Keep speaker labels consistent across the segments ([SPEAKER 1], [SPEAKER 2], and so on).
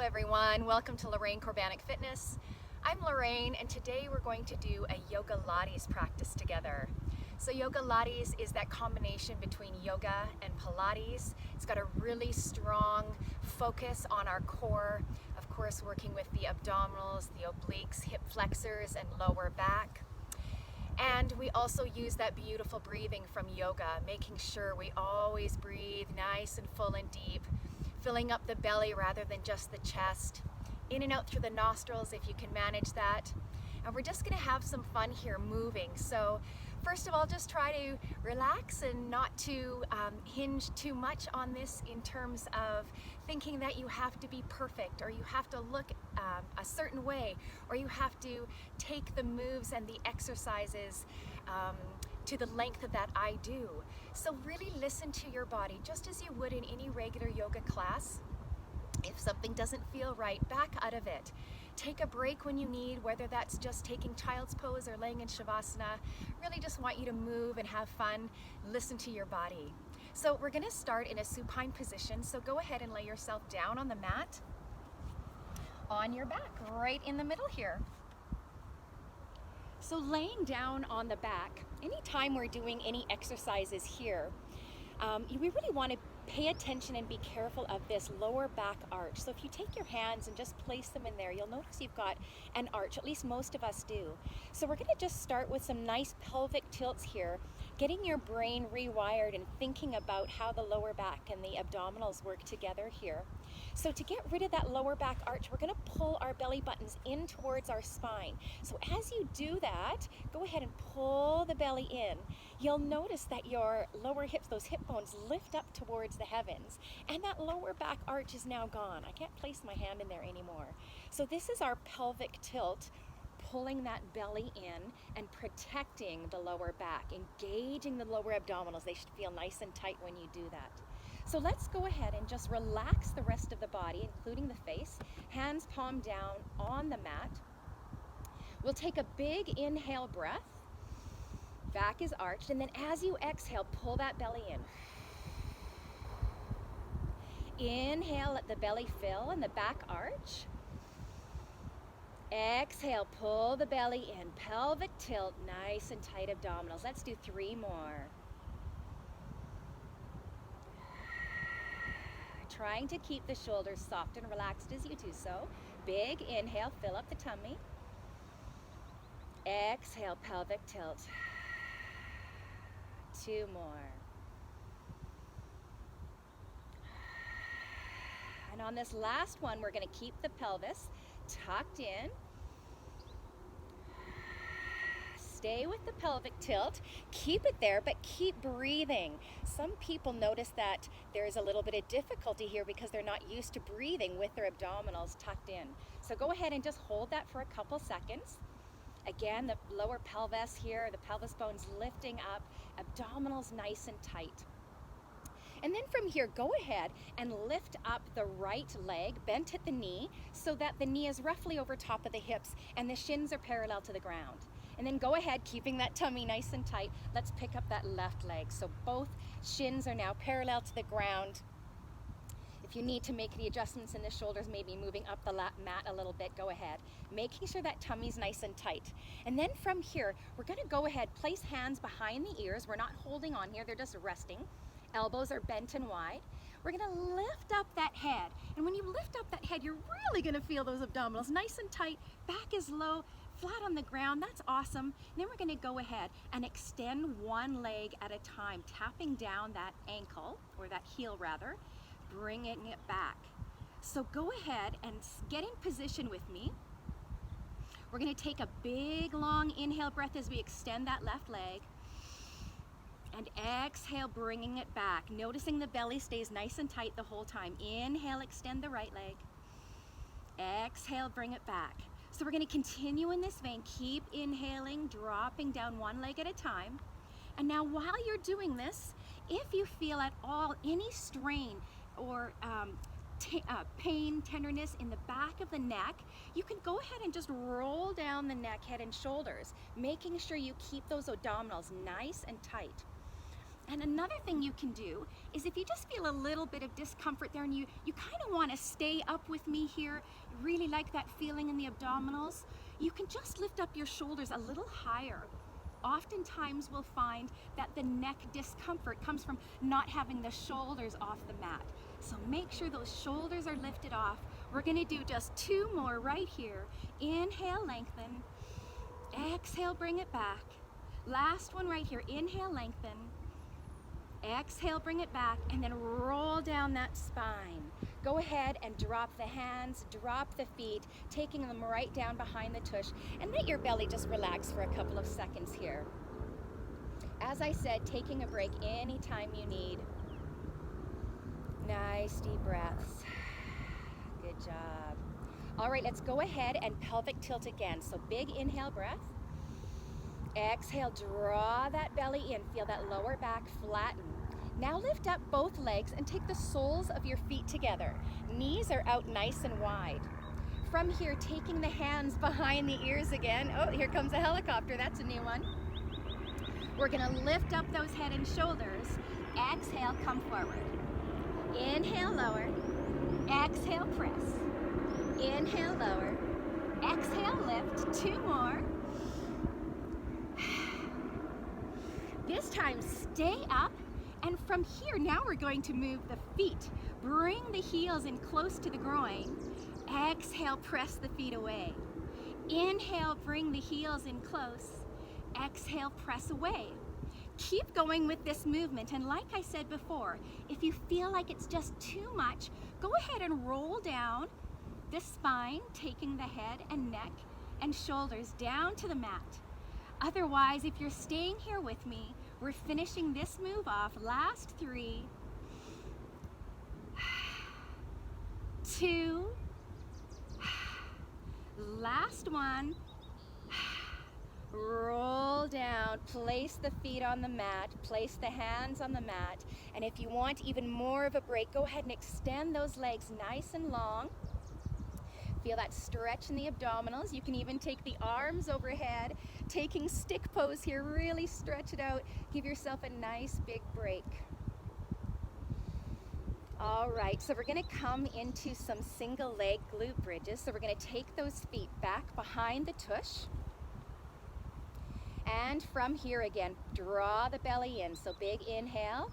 [SPEAKER 1] everyone, welcome to Lorraine Corbanic Fitness. I'm Lorraine and today we're going to do a Yogalates practice together. So Yogalates is that combination between yoga and Pilates. It's got a really strong focus on our core, of course working with the abdominals, the obliques, hip flexors and lower back. And we also use that beautiful breathing from yoga, making sure we always breathe nice and full and deep, filling up the belly rather than just the chest, in and out through the nostrils if you can manage that. And we're just gonna have some fun here moving. So first of all, just try to relax and not to hinge too much on this in terms of thinking that you have to be perfect or you have to look a certain way or you have to take the moves and the exercises to the length that I do. So really listen to your body just as you would in any regular yoga class. If something doesn't feel right, back out of it. Take a break when you need, whether that's just taking child's pose or laying in Shavasana. Really just want you to move and have fun. Listen to your body. So we're gonna start in a supine position. So go ahead and lay yourself down on the mat, on your back, right in the middle here. So laying down on the back, anytime we're doing any exercises here, we really want to pay attention and be careful of this lower back arch. So if you take your hands and just place them in there, you'll notice you've got an arch, at least most of us do. So we're going to just start with some nice pelvic tilts here, getting your brain rewired and thinking about how the lower back and the abdominals work together here. So to get rid of that lower back arch, we're going to pull our belly buttons in towards our spine. So as you do that, go ahead and pull the belly in. You'll notice that your lower hips, those hip bones, lift up towards the heavens, and that lower back arch is now gone. I can't place my hand in there anymore. So this is our pelvic tilt, pulling that belly in and protecting the lower back, engaging the lower abdominals. They should feel nice and tight when you do that. So let's go ahead and just relax the rest of the body, including the face. Hands palm down on the mat. We'll take a big inhale breath. Back is arched, and then as you exhale, pull that belly in. Inhale, let the belly fill and the back arch. Exhale, pull the belly in. Pelvic tilt, nice and tight abdominals. Let's do 3 more. Trying to keep the shoulders soft and relaxed as you do so. Big inhale, fill up the tummy. Exhale, pelvic tilt. 2 more. And on this last one, we're going to keep the pelvis tucked in. Stay with the pelvic tilt. Keep it there, but keep breathing. Some people notice that there is a little bit of difficulty here because they're not used to breathing with their abdominals tucked in. So go ahead and just hold that for a couple seconds. Again, the lower pelvis here, the pelvis bones lifting up, abdominals nice and tight. And then from here, go ahead and lift up the right leg, bent at the knee, so that the knee is roughly over top of the hips and the shins are parallel to the ground. And then go ahead, keeping that tummy nice and tight, let's pick up that left leg. So both shins are now parallel to the ground. If you need to make the adjustments in the shoulders, maybe moving up the mat a little bit, go ahead. Making sure that tummy's nice and tight. And then from here, we're gonna go ahead, place hands behind the ears. We're not holding on here, they're just resting. Elbows are bent and wide. We're gonna lift up that head. And when you lift up that head, you're really gonna feel those abdominals nice and tight, back is low, flat on the ground. That's awesome. And then we're going to go ahead and extend one leg at a time, tapping down that ankle, or that heel rather, bringing it back. So go ahead and get in position with me. We're going to take a big long inhale breath as we extend that left leg, and exhale, bringing it back, noticing the belly stays nice and tight the whole time. Inhale, extend the right leg. Exhale, bring it back. So we're going to continue in this vein. Keep inhaling, dropping down one leg at a time. And now while you're doing this, if you feel at all any strain or pain, tenderness in the back of the neck, you can go ahead and just roll down the neck, head and shoulders, making sure you keep those abdominals nice and tight. And another thing you can do is if you just feel a little bit of discomfort there and you kind of want want to stay up with me here, really like that feeling in the abdominals, you can just lift up your shoulders a little higher. Oftentimes we'll find that the neck discomfort comes from not having the shoulders off the mat. So make sure those shoulders are lifted off. We're going to do just 2 more right here. Inhale, lengthen. Exhale, bring it back. Last one right here. Inhale, lengthen. Exhale, bring it back, and then roll down that spine. Go ahead and drop the hands, drop the feet, taking them right down behind the tush, and let your belly just relax for a couple of seconds here. As I said, taking a break anytime you need. Nice deep breaths. Good job. All right, let's go ahead and pelvic tilt again. So big inhale breath. Exhale, draw that belly in. Feel that lower back flatten. Now lift up both legs and take the soles of your feet together. Knees are out nice and wide. From here, taking the hands behind the ears again. Oh, here comes a helicopter. That's a new one. We're going to lift up those head and shoulders. Exhale, come forward. Inhale, lower. Exhale, press. Inhale, lower. Exhale, lift. 2 more. This time, stay up, and from here, now we're going to move the feet. Bring the heels in close to the groin. Exhale, press the feet away. Inhale, bring the heels in close. Exhale, press away. Keep going with this movement, and like I said before, if you feel like it's just too much, go ahead and roll down the spine, taking the head and neck and shoulders down to the mat. Otherwise, if you're staying here with me, we're finishing this move off. Last 3, 2, last 1. Roll down, place the feet on the mat, place the hands on the mat, and if you want even more of a break, go ahead and extend those legs nice and long. Feel that stretch in the abdominals. You can even take the arms overhead, taking stick pose here, really stretch it out. Give yourself a nice big break. All right, so we're gonna come into some single leg glute bridges. So we're gonna take those feet back behind the tush. And from here again, draw the belly in. So big inhale,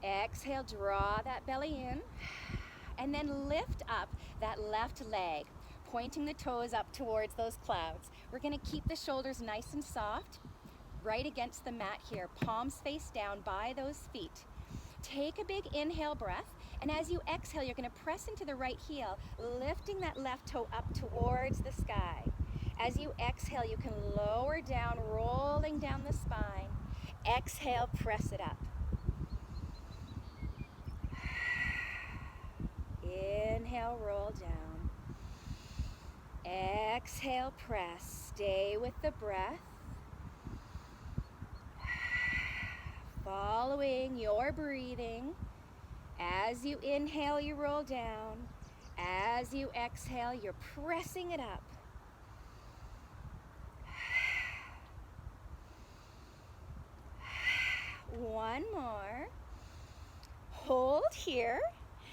[SPEAKER 1] exhale, draw that belly in. And then lift up that left leg, pointing the toes up towards those clouds. We're gonna keep the shoulders nice and soft, right against the mat here, palms face down by those feet. Take a big inhale breath, and as you exhale, you're gonna press into the right heel, lifting that left toe up towards the sky. As you exhale, you can lower down, rolling down the spine. Exhale, press it up. Inhale, roll down. Exhale, press. Stay with the breath. Following your breathing. As you inhale, you roll down. As you exhale, you're pressing it up. One more. Hold here.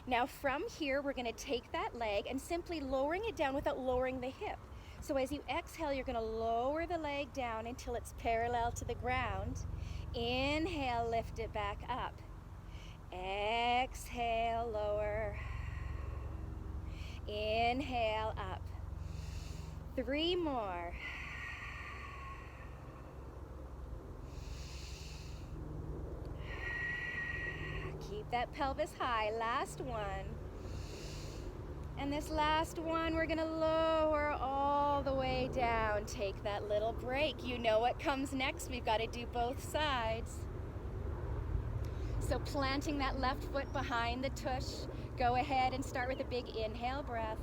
[SPEAKER 1] Now from here, we're going to take that leg and simply lowering it down without lowering the hip. So as you exhale, you're going to lower the leg down until it's parallel to the ground. Inhale, lift it back up. Exhale, lower. Inhale, up. 3 more. Keep that pelvis high. Last one. And this last one, we're gonna lower all the way down. Take that little break. You know what comes next. We've got to do both sides. So planting that left foot behind the tush. Go ahead and start with a big inhale breath.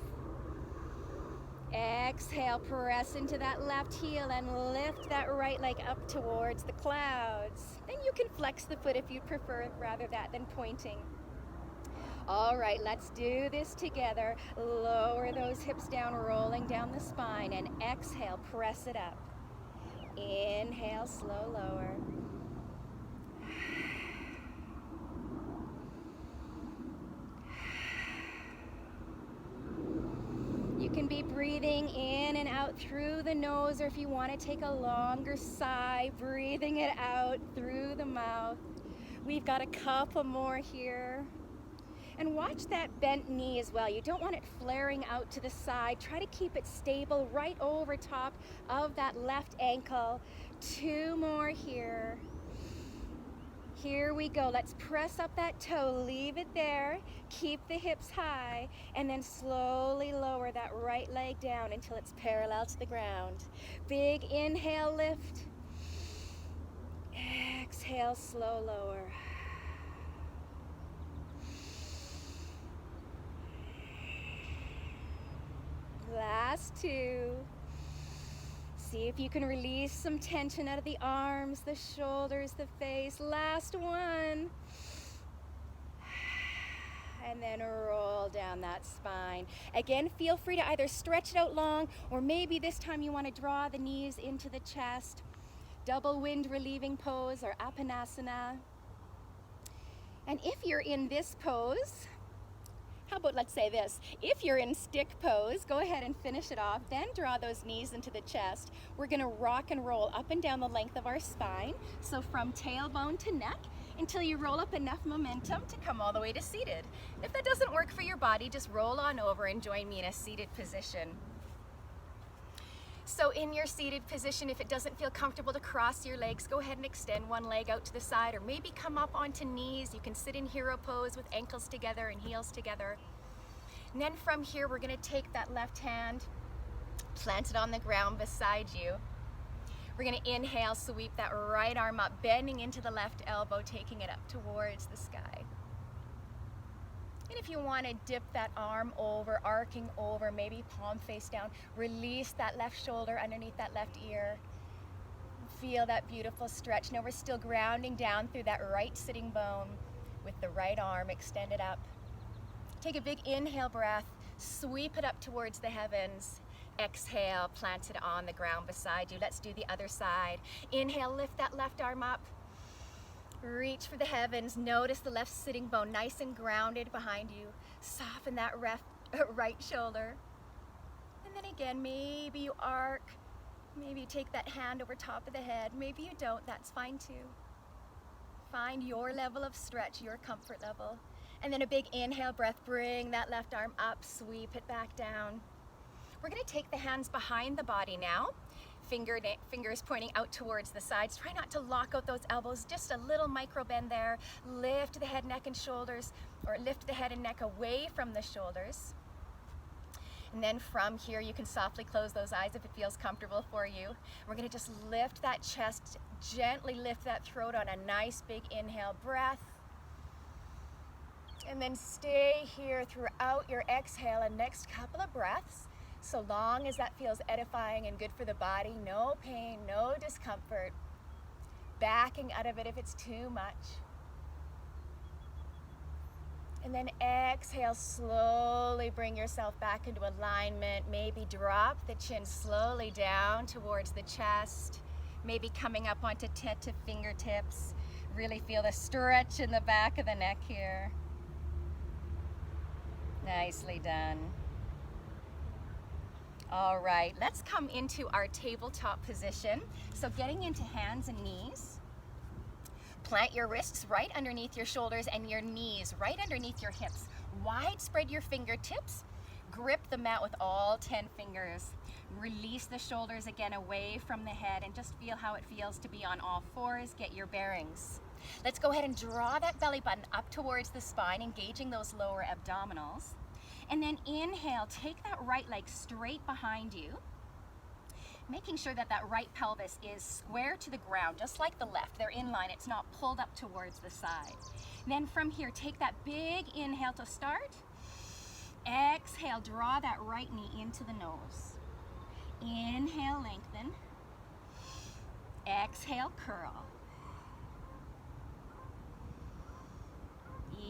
[SPEAKER 1] Exhale, press into that left heel and lift that right leg up towards the clouds. Then you can flex the foot if you prefer, rather that than pointing. All right, let's do this together. Lower those hips down, rolling down the spine, and exhale, press it up. Inhale, slow lower. You can be breathing in and out through the nose, or if you want to take a longer sigh, breathing it out through the mouth. We've got a couple more here. And watch that bent knee as well. You don't want it flaring out to the side. Try to keep it stable right over top of that left ankle. 2 more here. Here we go. Let's press up that toe. Leave it there. Keep the hips high. And then slowly lower that right leg down until it's parallel to the ground. Big inhale, lift. Exhale, slow lower. Last 2. See if you can release some tension out of the arms, the shoulders, the face. Last 1. And then roll down that spine. Again, feel free to either stretch it out long, or maybe this time you want to draw the knees into the chest. Double wind relieving pose, or apanasana. And if you're in this pose, how about let's say this, if you're in stick pose, go ahead and finish it off, then draw those knees into the chest. We're gonna rock and roll up and down the length of our spine, so from tailbone to neck, until you roll up enough momentum to come all the way to seated. If that doesn't work for your body, just roll on over and join me in a seated position. So in your seated position, if it doesn't feel comfortable to cross your legs, go ahead and extend one leg out to the side, or maybe come up onto knees. You can sit in hero pose with ankles together and heels together. And then from here, we're gonna take that left hand, plant it on the ground beside you. We're gonna inhale, sweep that right arm up, bending into the left elbow, taking it up towards the sky. And if you want to dip that arm over, arcing over, maybe palm face down, release that left shoulder underneath that left ear. Feel that beautiful stretch. Now we're still grounding down through that right sitting bone with the right arm extended up. Take a big inhale breath, sweep it up towards the heavens. Exhale, plant it on the ground beside you. Let's do the other side. Inhale, lift that left arm up. Reach for the heavens. Notice the left sitting bone nice and grounded behind you. Soften that right shoulder. And then again, maybe you arc. Maybe you take that hand over top of the head. Maybe you don't. That's fine too. Find your level of stretch, your comfort level. And then a big inhale breath. Bring that left arm up. Sweep it back down. We're going to take the hands behind the body now. Fingers pointing out towards the sides. Try not to lock out those elbows, just a little micro bend there. Lift the head, neck, and shoulders, or lift the head and neck away from the shoulders. And then from here, you can softly close those eyes if it feels comfortable for you. We're gonna just lift that chest, gently lift that throat on a nice big inhale breath. And then stay here throughout your exhale and next couple of breaths. So long as that feels edifying and good for the body, no pain, no discomfort. Backing out of it if it's too much. And then exhale, slowly bring yourself back into alignment. Maybe drop the chin slowly down towards the chest. Maybe coming up onto to fingertips. Really feel the stretch in the back of the neck here. Nicely done. All right, let's come into our tabletop position. So getting into hands and knees. Plant your wrists right underneath your shoulders and your knees right underneath your hips. Wide spread your fingertips. Grip the mat with all 10 fingers. Release the shoulders again away from the head and just feel how it feels to be on all fours. Get your bearings. Let's go ahead and draw that belly button up towards the spine, engaging those lower abdominals. And then inhale, take that right leg straight behind you, making sure that that right pelvis is square to the ground, just like the left. They're in line, it's not pulled up towards the side. Then from here, take that big inhale to start. Exhale, draw that right knee into the nose. Inhale, lengthen. Exhale, curl.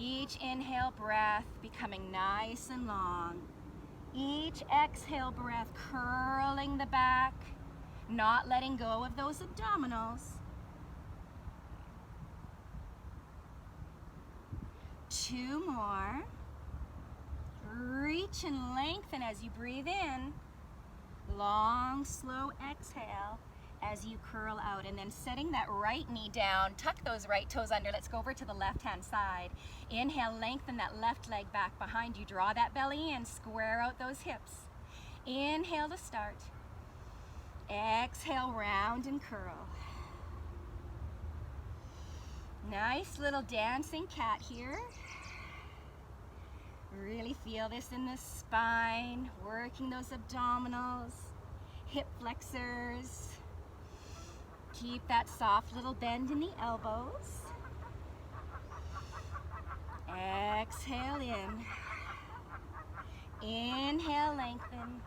[SPEAKER 1] Each inhale breath becoming nice and long. Each exhale breath curling the back, not letting go of those abdominals. 2 more. Reach reach and lengthen as you breathe in. Long, slow exhale as you curl out, and then setting that right knee down, tuck those right toes under. Let's go over to the left-hand side. Inhale, lengthen that left leg back behind you. Draw that belly in, square out those hips. Inhale to start. Exhale, round and curl. Nice little dancing cat here. Really feel this in the spine, working those abdominals, hip flexors. Keep that soft little bend in the elbows. Exhale in. Inhale, lengthen.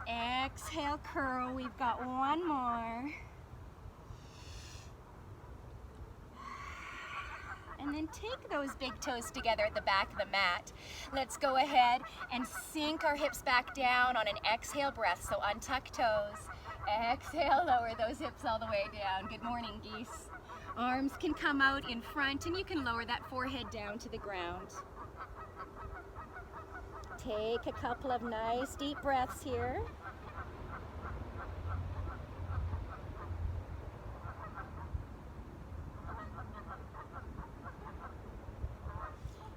[SPEAKER 1] Exhale, curl. We've got one more. And then take those big toes together at the back of the mat. Let's go ahead and sink our hips back down on an exhale breath. So untuck toes. Exhale, lower those hips all the way down. Good morning, geese. Arms can come out in front and you can lower that forehead down to the ground. Take a couple of nice deep breaths here.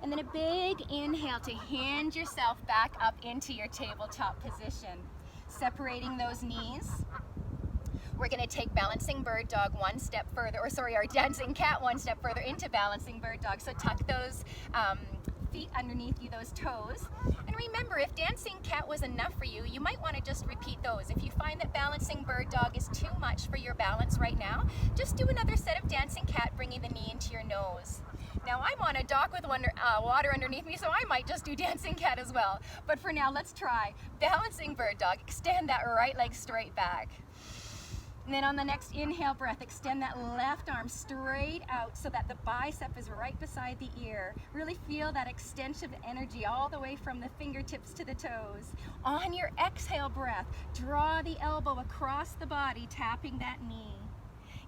[SPEAKER 1] And then a big inhale to hinge yourself back up into your tabletop position. Separating those knees. We're going to take balancing bird dog one step further, our dancing cat one step further into balancing bird dog. So tuck those feet underneath you, those toes. And remember, if dancing cat was enough for you, you might want to just repeat those. If you find that balancing bird dog is too much for your balance right now, just do another set of dancing cat, bringing the knee into your nose. Now I'm on a dock with water underneath me, so I might just do dancing cat as well. But for now, let's try balancing bird dog. Extend that right leg straight back. And then on the next inhale breath, extend that left arm straight out so that the bicep is right beside the ear. Really feel that extension of energy all the way from the fingertips to the toes. On your exhale breath, draw the elbow across the body, tapping that knee.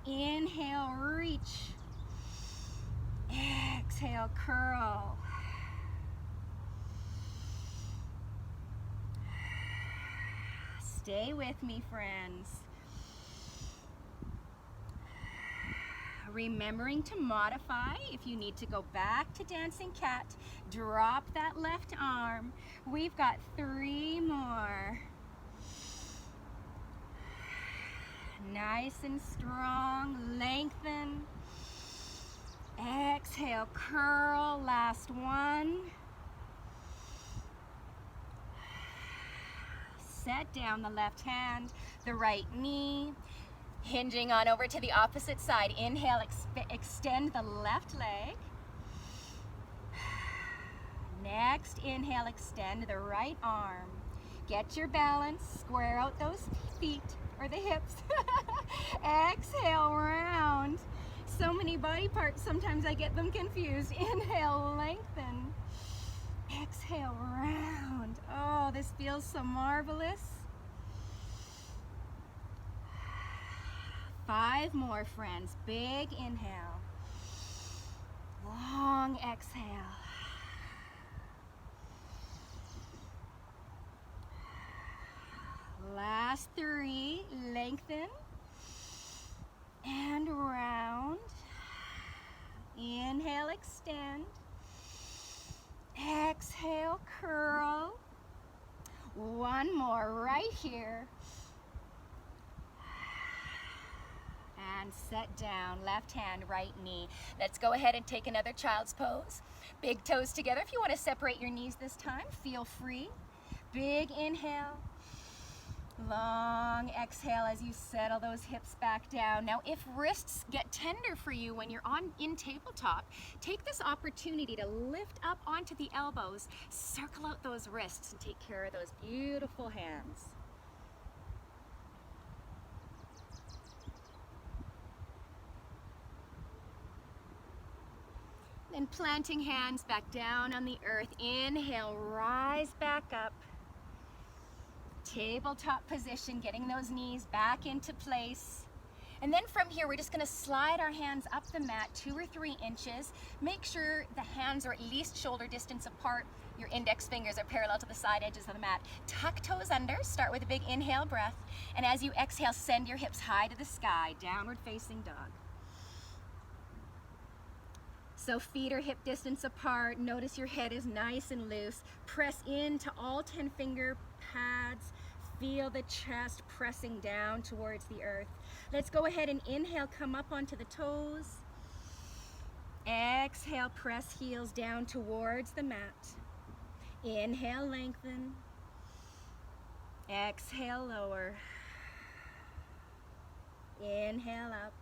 [SPEAKER 1] Inhale, reach. Exhale, curl. Stay with me, friends. Remembering to modify if you need to go back to dancing cat. Drop that left arm. We've got 3 more. Nice and strong. Lengthen. Exhale, curl. Last one. Set down the left hand, the right knee. Hinging on over to the opposite side. Inhale, extend the left leg. Next, inhale, extend the right arm. Get your balance, square out those feet or the hips. Exhale, round. So many body parts, sometimes I get them confused. Inhale, lengthen. Exhale, round. Oh, this feels so marvelous. 5 more, friends. Big inhale. Long exhale. Last 3. Lengthen. And round. Inhale, extend. Exhale, curl. 1 more right here. And set down, left hand, right knee. Let's go ahead and take another child's pose. Big toes together. If you want to separate your knees this time, feel free. Big inhale. Long exhale as you settle those hips back down. Now, if wrists get tender for you when you're in tabletop, take this opportunity to lift up onto the elbows, circle out those wrists, and take care of those beautiful hands. And planting hands back down on the earth. Inhale, rise back up. Tabletop position, getting those knees back into place. And then from here, we're just going to slide our hands up the mat 2 or 3 inches. Make sure the hands are at least shoulder distance apart. Your index fingers are parallel to the side edges of the mat. Tuck toes under, start with a big inhale breath, and as you exhale, send your hips high to the sky, downward facing dog. So feet are hip distance apart. Notice your head is nice and loose. Press into all 10 finger pads. Feel the chest pressing down towards the earth. Let's go ahead and inhale, come up onto the toes. Exhale, press heels down towards the mat. Inhale, lengthen. Exhale, lower. Inhale, up.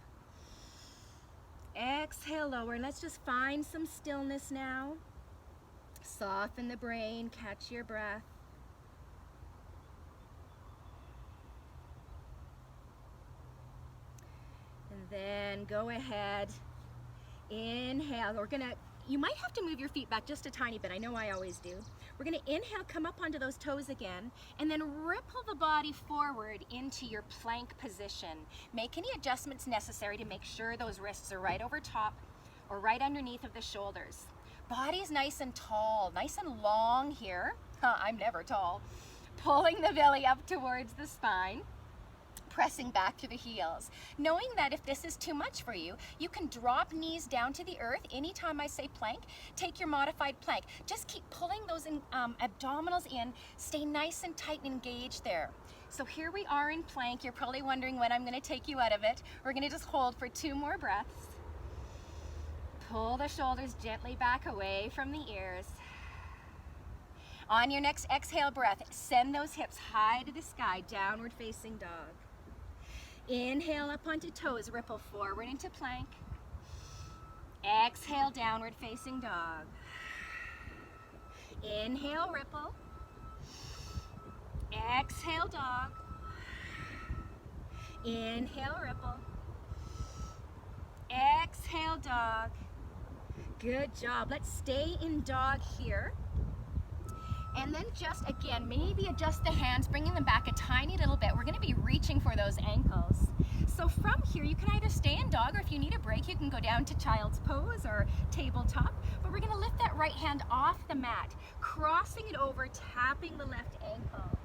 [SPEAKER 1] Exhale, lower. Let's just find some stillness now. Soften the brain, catch your breath. And then go ahead, inhale. You might have to move your feet back just a tiny bit. I know I always do. We're gonna inhale, come up onto those toes again, and then ripple the body forward into your plank position. Make any adjustments necessary to make sure those wrists are right over top or right underneath of the shoulders. Body's nice and tall, nice and long here. I'm never tall. Pulling the belly up towards the spine. Pressing back through the heels. Knowing that if this is too much for you, you can drop knees down to the earth. Anytime I say plank, take your modified plank. Just keep pulling those abdominals in. Stay nice and tight and engaged there. So here we are in plank. You're probably wondering when I'm going to take you out of it. We're going to just hold for 2 more breaths. Pull the shoulders gently back away from the ears. On your next exhale breath, send those hips high to the sky, downward facing dog. Inhale up onto toes, ripple forward into plank. Exhale, downward facing dog. Inhale, ripple. Exhale, dog. Inhale, ripple. Exhale, dog. Good job. Let's stay in dog here. And then just again, maybe adjust the hands, bringing them back a tiny little bit. We're gonna be reaching for those ankles. So from here, you can either stay in dog, or if you need a break, you can go down to child's pose or tabletop. But we're gonna lift that right hand off the mat, crossing it over, tapping the left ankle.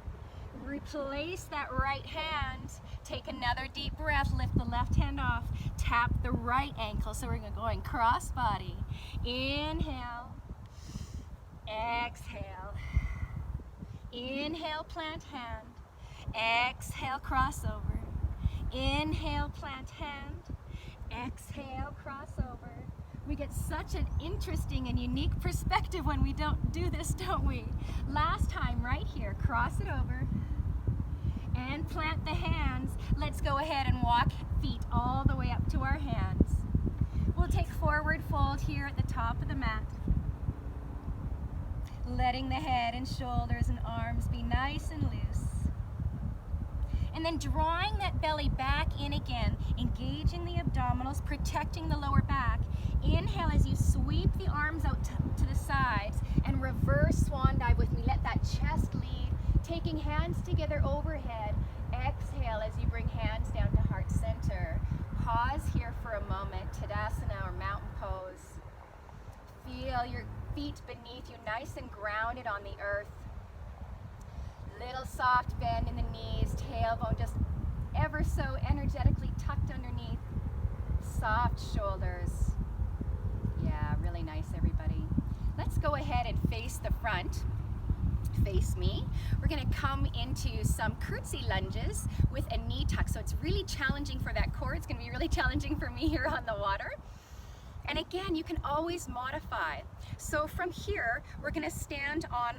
[SPEAKER 1] Replace that right hand. Take another deep breath, lift the left hand off, tap the right ankle. So we're gonna go in cross body. Inhale, exhale. Inhale, plant hand. Exhale, crossover. Inhale, plant hand. Exhale, crossover. We get such an interesting and unique perspective when we don't do this, don't we? Last time, right here, cross it over and plant the hands. Let's go ahead and walk feet all the way up to our hands. We'll take forward fold here at the top of the mat. Letting the head and shoulders and arms be nice and loose. And then drawing that belly back in again, engaging the abdominals, protecting the lower back. Inhale as you sweep the arms out to the sides and reverse swan dive with me. Let that chest lead, taking hands together overhead. Exhale as you bring hands down to heart center. Pause here for a moment, Tadasana or mountain pose. Feel your feet beneath you, nice and grounded on the earth. Little soft bend in the knees, tailbone just ever so energetically tucked underneath. Soft shoulders. Yeah, really nice, everybody. Let's go ahead and face the front. Face me. We're gonna come into some curtsy lunges with a knee tuck. So it's really challenging for that core. It's gonna be really challenging for me here on the water. And again, you can always modify. So from here, we're gonna stand on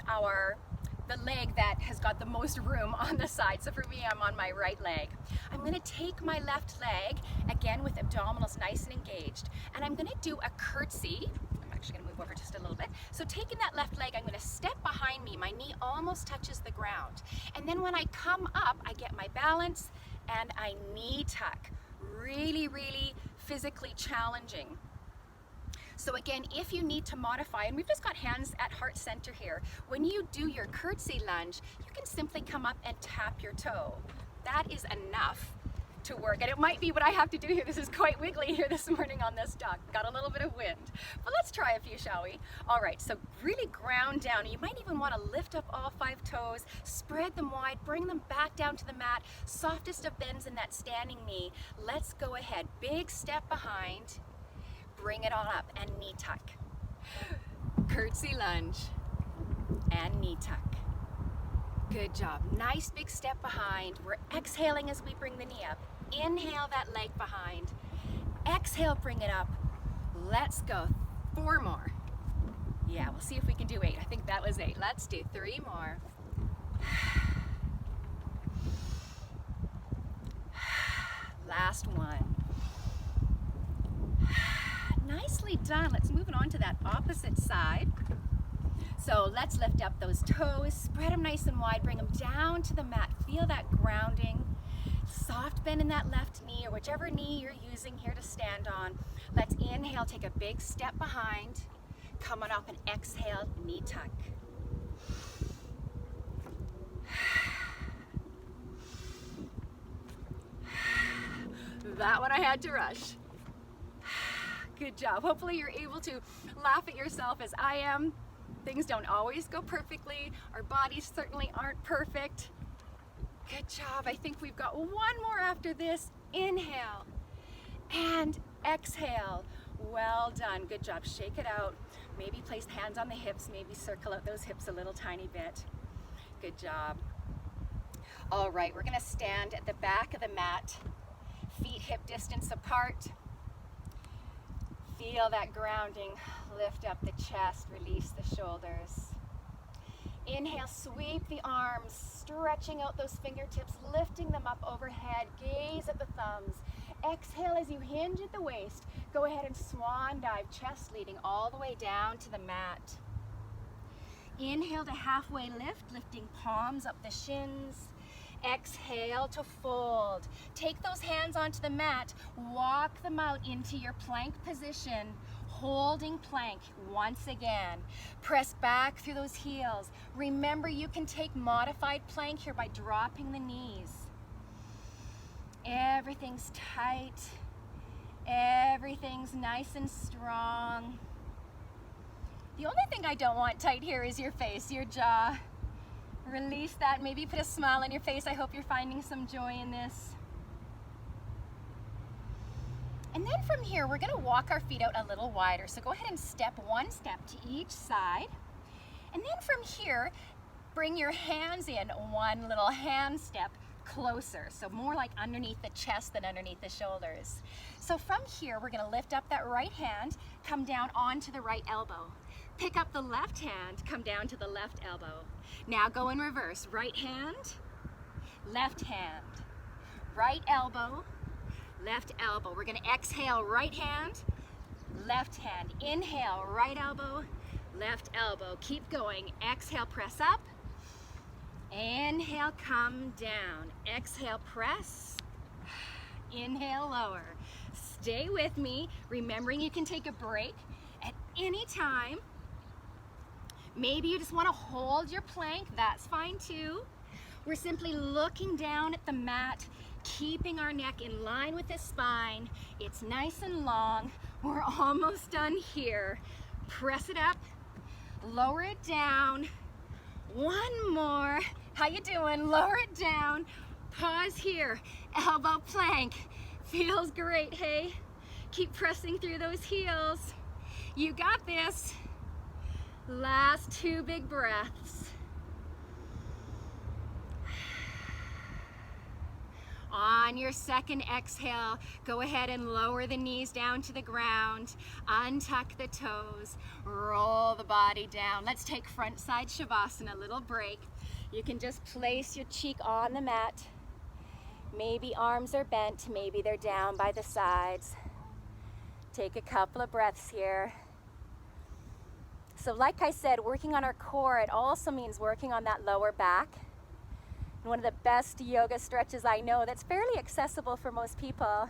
[SPEAKER 1] the leg that has got the most room on the side. So for me, I'm on my right leg. I'm gonna take my left leg, again with abdominals nice and engaged, and I'm gonna do a curtsy. I'm actually gonna move over just a little bit. So taking that left leg, I'm gonna step behind me. My knee almost touches the ground. And then when I come up, I get my balance and I knee tuck. Really, really physically challenging. So again, if you need to modify, and we've just got hands at heart center here, when you do your curtsy lunge, you can simply come up and tap your toe. That is enough to work. And it might be what I have to do here. This is quite wiggly here this morning on this dog. Got a little bit of wind. But let's try a few, shall we? All right, so really ground down. You might even want to lift up all 5 toes, spread them wide, bring them back down to the mat. Softest of bends in that standing knee. Let's go ahead. Big step behind. Bring it all up and knee tuck. Curtsy lunge and knee tuck. Good job. Nice big step behind. We're exhaling as we bring the knee up. Inhale that leg behind. Exhale, bring it up. Let's go. 4 more. Yeah, we'll see if we can do 8. I think that was 8. Let's do 3 more. Last one. Nicely done. Let's move it on to that opposite side. So let's lift up those toes, spread them nice and wide, bring them down to the mat. Feel that grounding. Soft bend in that left knee or whichever knee you're using here to stand on. Let's inhale, take a big step behind. Come on up and exhale, knee tuck. That one I had to rush. Good job. Hopefully you're able to laugh at yourself as I am. Things don't always go perfectly. Our bodies certainly aren't perfect. Good job. I think we've got one more after this. Inhale and exhale. Well done. Good job. Shake it out. Maybe place hands on the hips. Maybe circle out those hips a little tiny bit. Good job. All right, we're going to stand at the back of the mat. Feet hip distance apart. Feel that grounding. Lift up the chest, release the shoulders. Inhale, sweep the arms, stretching out those fingertips, lifting them up overhead. Gaze at the thumbs. Exhale as you hinge at the waist. Go ahead and swan dive, chest leading all the way down to the mat. Inhale to halfway lift, lifting palms up the shins. Exhale to fold. Take those hands onto the mat, walk them out into your plank position, holding plank once again. Press back through those heels. Remember, you can take modified plank here by dropping the knees. Everything's tight. Everything's nice and strong. The only thing I don't want tight here is your face, your jaw. Release that, maybe put a smile on your face. I hope you're finding some joy in this. And then from here, we're gonna walk our feet out a little wider. So go ahead and step 1 step to each side. And then from here, bring your hands in 1 little hand step closer. So more like underneath the chest than underneath the shoulders. So from here, we're gonna lift up that right hand, come down onto the right elbow. Pick up the left hand, come down to the left elbow. Now go in reverse. Right hand, left hand, right elbow, left elbow. We're gonna exhale, right hand, left hand. Inhale, right elbow, left elbow. Keep going. Exhale, press up. Inhale, come down. Exhale, press. Inhale, lower. Stay with me, remembering you can take a break at any time. Maybe you just want to hold your plank, that's fine too. We're simply looking down at the mat, keeping our neck in line with the spine. It's nice and long. We're almost done here. Press it up, lower it down. 1 more. How you doing? Lower it down. Pause here. Elbow plank. Feels great, hey? Keep pressing through those heels. You got this. Last 2 big breaths. On your second exhale, go ahead and lower the knees down to the ground. Untuck the toes. Roll the body down. Let's take front side Shavasana, a little break. You can just place your cheek on the mat. Maybe arms are bent, maybe they're down by the sides. Take a couple of breaths here. So like I said, working on our core, it also means working on that lower back. And one of the best yoga stretches I know that's fairly accessible for most people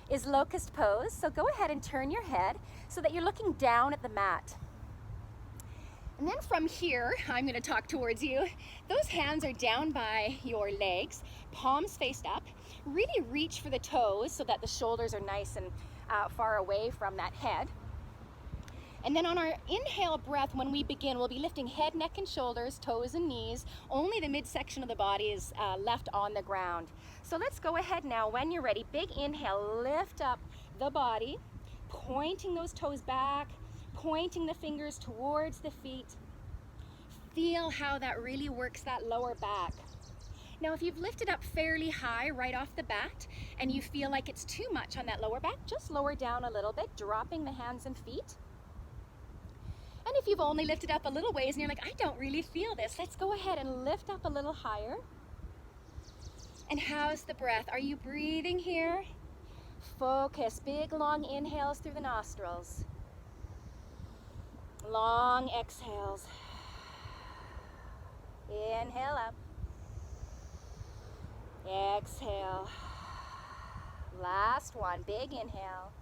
[SPEAKER 1] is locust pose. So go ahead and turn your head so that you're looking down at the mat. And then from here, I'm going to talk towards you. Those hands are down by your legs, palms faced up. Really reach for the toes so that the shoulders are nice and far away from that head. And then on our inhale breath, when we begin, we'll be lifting head, neck, and shoulders, toes and knees. Only the midsection of the body is left on the ground. So let's go ahead now. When you're ready, big inhale, lift up the body, pointing those toes back, pointing the fingers towards the feet. Feel how that really works that lower back. Now, if you've lifted up fairly high right off the bat and you feel like it's too much on that lower back, just lower down a little bit, dropping the hands and feet. And if you've only lifted up a little ways and you're like, I don't really feel this, let's go ahead and lift up a little higher. And how's the breath? Are you breathing here? Focus, big long inhales through the nostrils. Long exhales. Inhale up. Exhale. Last one, big inhale.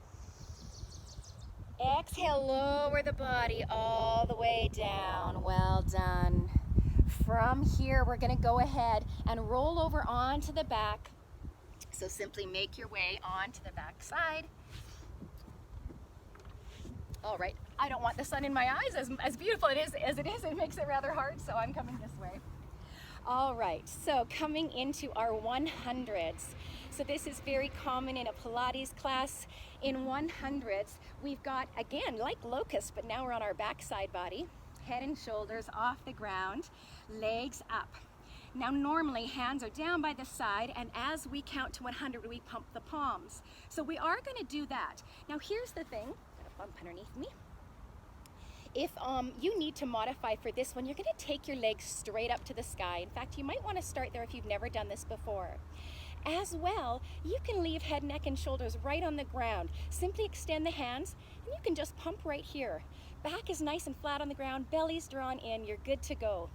[SPEAKER 1] Exhale, lower the body all the way down. Well done. From here, we're going to go ahead and roll over onto the back. So simply make your way onto the back side. All right, I don't want the sun in my eyes. As beautiful as it is, it makes it rather hard, so I'm coming this way. All right, so coming into our 100s. So this is very common in a Pilates class. In 100s, we've got, again, like locusts, but now we're on our backside body. Head and shoulders off the ground, legs up. Now normally hands are down by the side, and as we count to 100, we pump the palms. So we are going to do that. Now here's the thing, got a bump underneath me. If you need to modify for this one, you're going to take your legs straight up to the sky. In fact, you might want to start there if you've never done this before. As well, you can leave head, neck, and shoulders right on the ground. Simply extend the hands, and you can just pump right here. Back is nice and flat on the ground, belly's drawn in, you're good to go.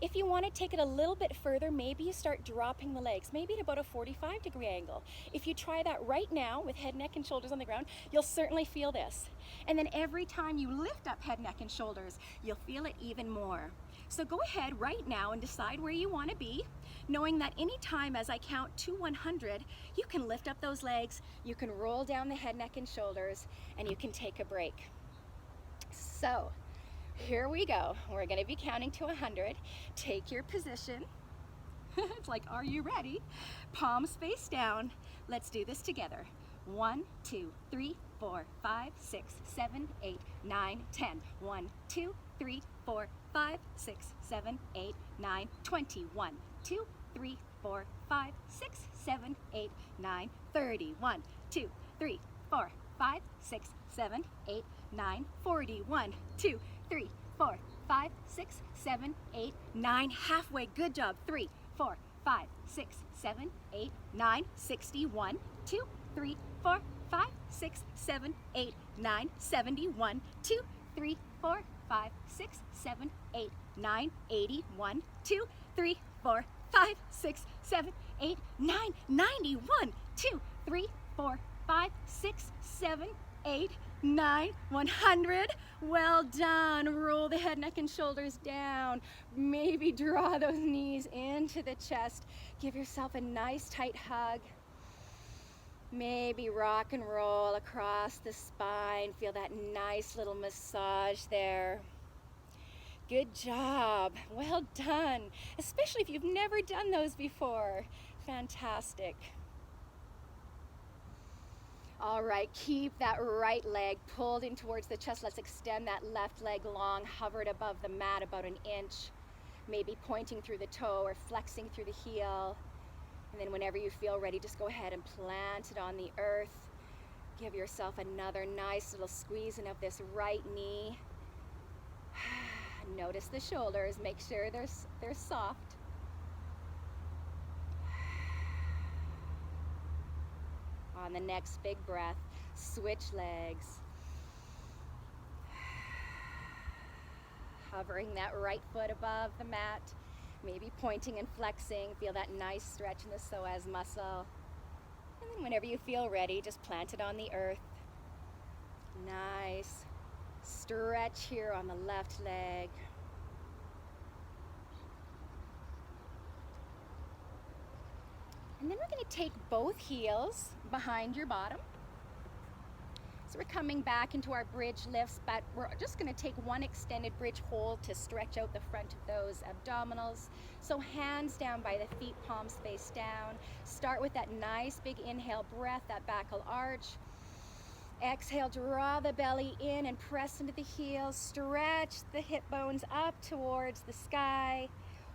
[SPEAKER 1] If you want to take it a little bit further, maybe you start dropping the legs, maybe at about a 45-degree angle. If you try that right now with head, neck, and shoulders on the ground, you'll certainly feel this. And then every time you lift up head, neck, and shoulders, you'll feel it even more. So go ahead right now and decide where you want to be, knowing that any time as I count to 100, you can lift up those legs, you can roll down the head, neck, and shoulders, and you can take a break. So here we go. We're going to be counting to 100. Take your position. It's like, are you ready? Palms face down. Let's do this together. 1, 2, 3, 4, 5, 6, 7, 8, 9, 10. 1, 2, 3, 4, 5, 6, 7, 8, 9, 20. 1, 2, 3, 4, 5, 6, 7, 8, 9, 30. 1, 2, 3, 4, 5, 6, 7, 8, 9, 40. 1, 2, 3, 4, 5, 6, 7, 8, 9. Halfway. Good job. 3, 4, 5, 6, 7, 8, 9, 60. 1, 2, 3, 4, 5, 6, 7, 8, 9, 70. 1, 2, 3, 4, 5, 6, 7, 8, 9, 80. 1, 2, 3, 4, 5, 6, 7, 8, 9, 90. 1, 2, 3, 4, 5, 6, 7, 8, 9, 100. Well done. Roll the head, neck, and shoulders down. Maybe draw those knees into the chest. Give yourself a nice tight hug. Maybe rock and roll across the spine. Feel that nice little massage there. Good job. Well done. Especially if you've never done those before. Fantastic. All right, keep that right leg pulled in towards the chest. Let's extend that left leg long, hovered above the mat about an inch, maybe pointing through the toe or flexing through the heel. And then whenever you feel ready, just go ahead and plant it on the earth. Give yourself another nice little squeezing of this right knee. Notice the shoulders, make sure they're soft. On the next big breath, switch legs. Hovering that right foot above the mat, maybe pointing and flexing. Feel that nice stretch in the psoas muscle. And then whenever you feel ready, just plant it on the earth. Nice stretch here on the left leg. And then we're going to take both heels behind your bottom. So we're coming back into our bridge lifts, but we're just going to take one extended bridge hold to stretch out the front of those abdominals. So hands down by the feet, palms face down. Start with that nice big inhale breath, that back will arch. Exhale, draw the belly in and press into the heels. Stretch the hip bones up towards the sky.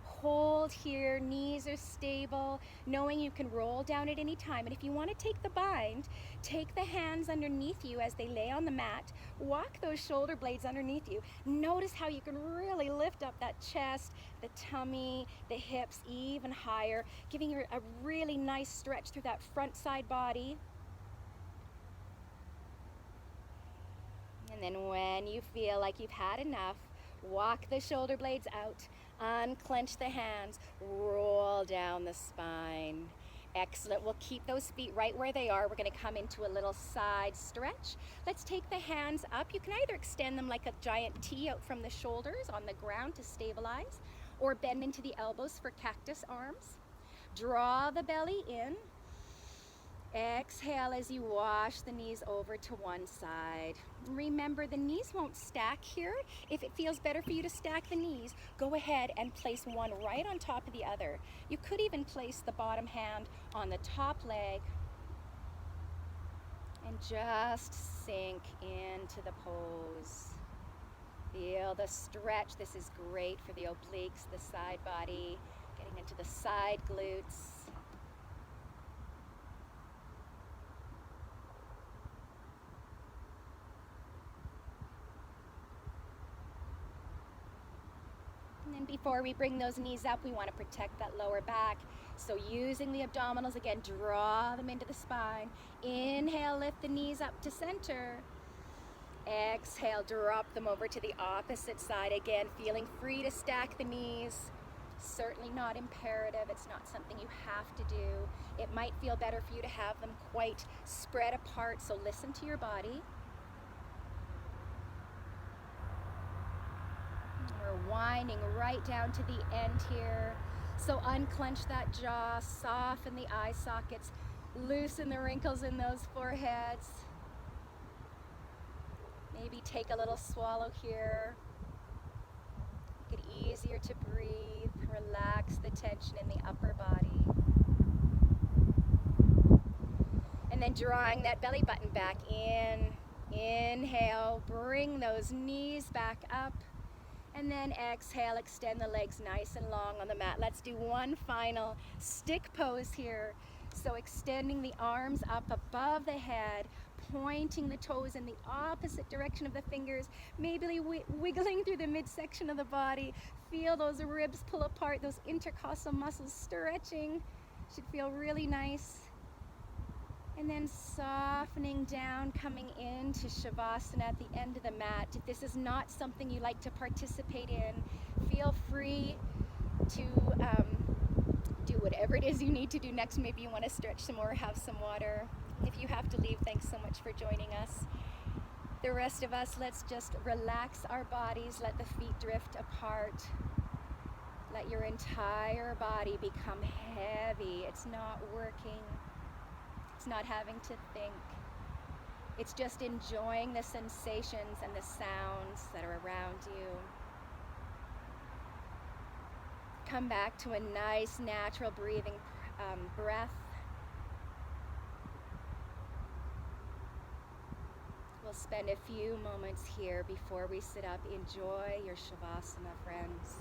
[SPEAKER 1] Hold here, knees are stable, knowing you can roll down at any time. And if you want to take the bind, take the hands underneath you as they lay on the mat. Walk those shoulder blades underneath you. Notice how you can really lift up that chest, the tummy, the hips even higher, giving you a really nice stretch through that front side body. And then when you feel like you've had enough, walk the shoulder blades out, unclench the hands, roll down the spine. Excellent. We'll keep those feet right where they are. We're going to come into a little side stretch. Let's take the hands up. You can either extend them like a giant T out from the shoulders on the ground to stabilize, or bend into the elbows for cactus arms. Draw the belly in. Exhale as you wash the knees over to one side. Remember, the knees won't stack here. If it feels better for you to stack the knees, go ahead and place one right on top of the other. You could even place the bottom hand on the top leg and just sink into the pose. Feel the stretch. This is great for the obliques, the side body, getting into the side glutes. And before we bring those knees up, we want to protect that lower back. So using the abdominals, again, draw them into the spine. Inhale, lift the knees up to center. Exhale, drop them over to the opposite side. Again, feeling free to stack the knees. Certainly not imperative. It's not something you have to do. It might feel better for you to have them quite spread apart, so listen to your body. We're winding right down to the end here. So unclench that jaw, soften the eye sockets, loosen the wrinkles in those foreheads. Maybe take a little swallow here. Make it easier to breathe. Relax the tension in the upper body. And then drawing that belly button back in. Inhale, bring those knees back up. And then exhale, extend the legs nice and long on the mat. Let's do one final stick pose here. So extending the arms up above the head, pointing the toes in the opposite direction of the fingers, maybe wiggling through the midsection of the body. Feel those ribs pull apart, those intercostal muscles stretching. Should feel really nice. And then softening down, coming into Shavasana at the end of the mat. If this is not something you like to participate in, feel free to do whatever it is you need to do next. Maybe you want to stretch some more, have some water. If you have to leave, thanks so much for joining us. The rest of us, let's just relax our bodies, let the feet drift apart. Let your entire body become heavy. It's not working. It's not having to think. It's just enjoying the sensations and the sounds that are around you. Come back to a nice, natural breathing breath. We'll spend a few moments here before we sit up. Enjoy your Shavasana, friends.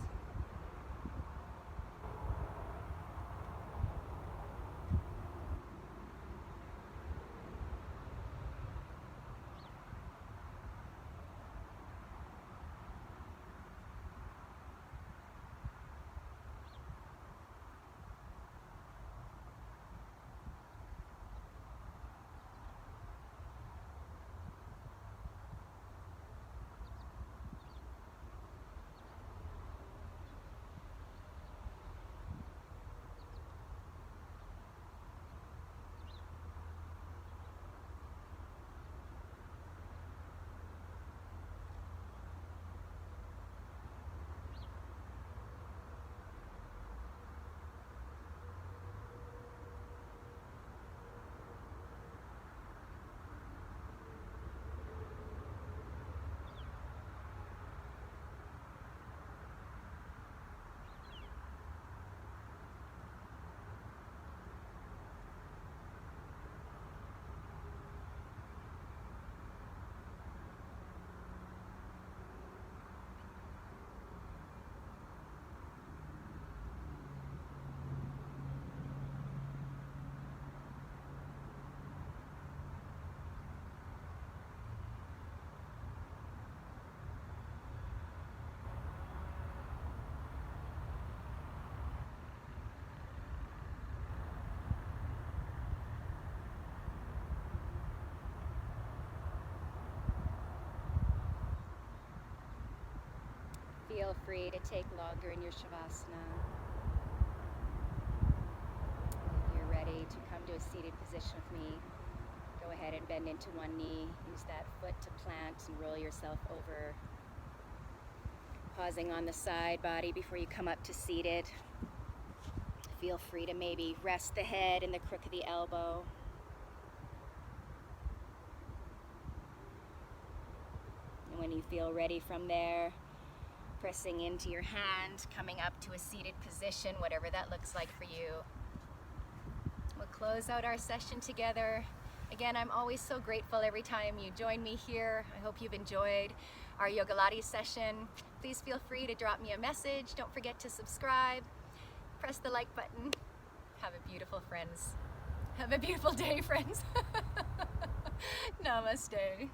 [SPEAKER 1] feel free to take longer in your Shavasana. If you're ready to come to a seated position with me, go ahead and bend into one knee. Use that foot to plant and roll yourself over. Pausing on the side body before you come up to seated. Feel free to maybe rest the head in the crook of the elbow. And when you feel ready from there, pressing into your hand, coming up to a seated position, whatever that looks like for you. We'll close out our session together. Again, I'm always so grateful every time you join me here. I hope you've enjoyed our Yogalates session. Please feel free to drop me a message. Don't forget to subscribe. Press the like button. Have a beautiful friends. Have a beautiful day, friends. Namaste.